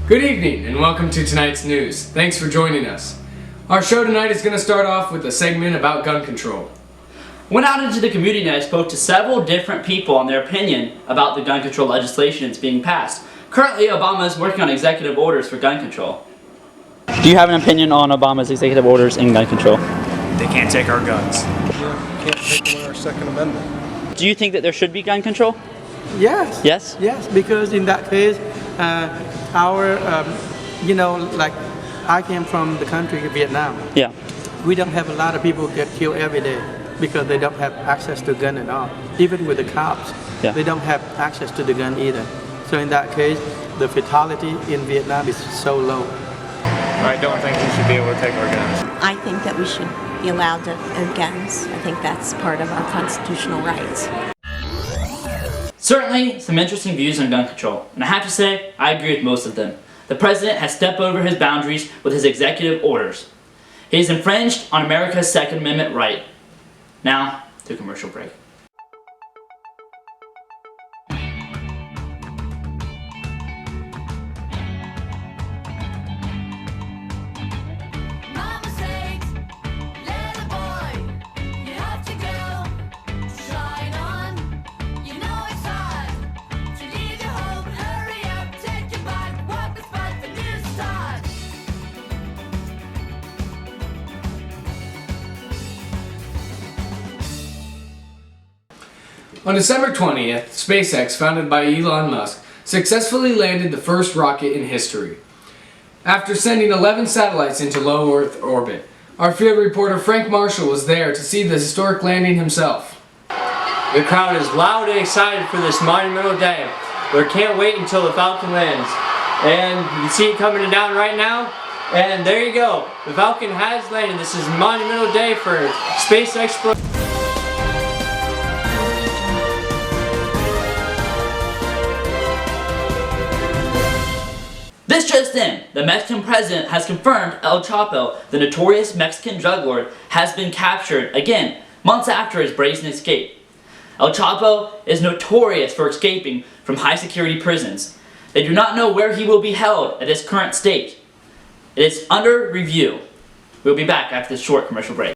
Good evening and welcome to tonight's news. Thanks for joining us. Our show tonight is going to start off with a segment about gun control. Went out into the community and I spoke to several different people on their opinion about the gun control legislation that's being passed. Currently, Obama is working on executive orders for gun control. Do you have an opinion on Obama's executive orders in gun control? They can't take our guns. Yeah, can't take away our Second Amendment. Do you think that there should be gun control? Yes. Yes? Yes, because in that case, like I came from the country of Vietnam. Yeah. We don't have a lot of people get killed every day because they don't have access to gun at all. Even with the cops, they don't have access to the gun either. So in that case, the fatality in Vietnam is so low. I don't think we should be able to take our guns. I think that we should be allowed to own guns. I think that's part of our constitutional rights. Certainly, some interesting views on gun control, and I have to say, I agree with most of them. The president has stepped over his boundaries with his executive orders. He has infringed on America's Second Amendment right. Now, to a commercial break. On December 20th, SpaceX, founded by Elon Musk, successfully landed the first rocket in history. After sending 11 satellites into low Earth orbit, our field reporter Frank Marshall was there to see the historic landing himself. The crowd is loud and excited for this monumental day. They can't wait until the Falcon lands. And you can see it coming down right now. And there you go. The Falcon has landed. This is a monumental day for space exploration. This just in, the Mexican president has confirmed El Chapo, the notorious Mexican drug lord, has been captured, again, months after his brazen escape. El Chapo is notorious for escaping from high-security prisons. They do not know where he will be held at his current state. It is under review. We'll be back after this short commercial break.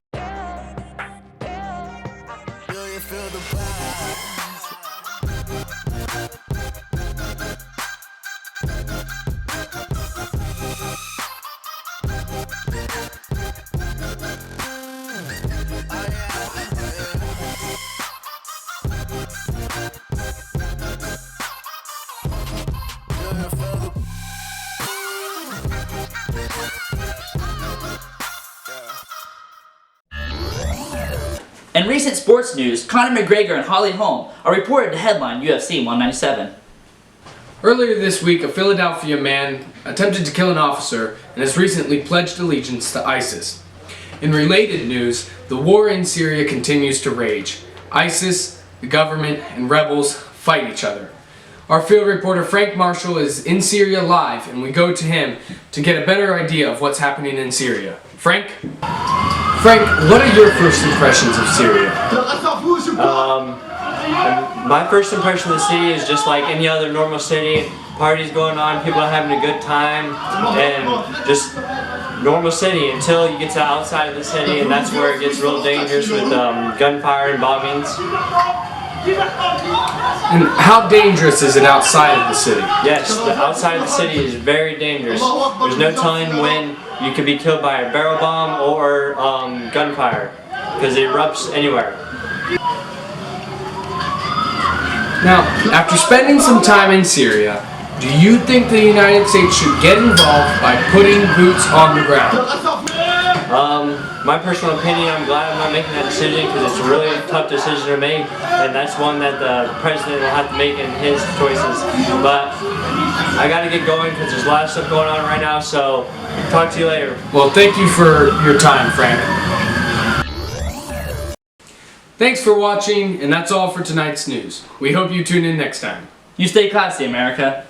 In recent sports news, Conor McGregor and Holly Holm are reported to headline UFC 197. Earlier this week, a Philadelphia man attempted to kill an officer and has recently pledged allegiance to ISIS. In related news, the war in Syria continues to rage. ISIS, the government, and rebels fight each other. Our field reporter Frank Marshall is in Syria live, and we go to him to get a better idea of what's happening in Syria. Frank, what are your first impressions of Syria? My first impression of the city is just like any other normal city. Parties going on, people are having a good time, and just normal city until you get to outside of the city, and that's where it gets real dangerous with gunfire and bombings. And how dangerous is it outside of the city? Yes, the outside of the city is very dangerous. There's no telling when you could be killed by a barrel bomb or gunfire, because it erupts anywhere. Now, after spending some time in Syria, do you think the United States should get involved by putting boots on the ground? My personal opinion, I'm glad I'm not making that decision because it's a really tough decision to make, and that's one that the president will have to make in his choices. But I got to get going because there's a lot of stuff going on right now, so talk to you later. Well, thank you for your time, Frank. Thanks for watching, and that's all for tonight's news. We hope you tune in next time. You stay classy, America.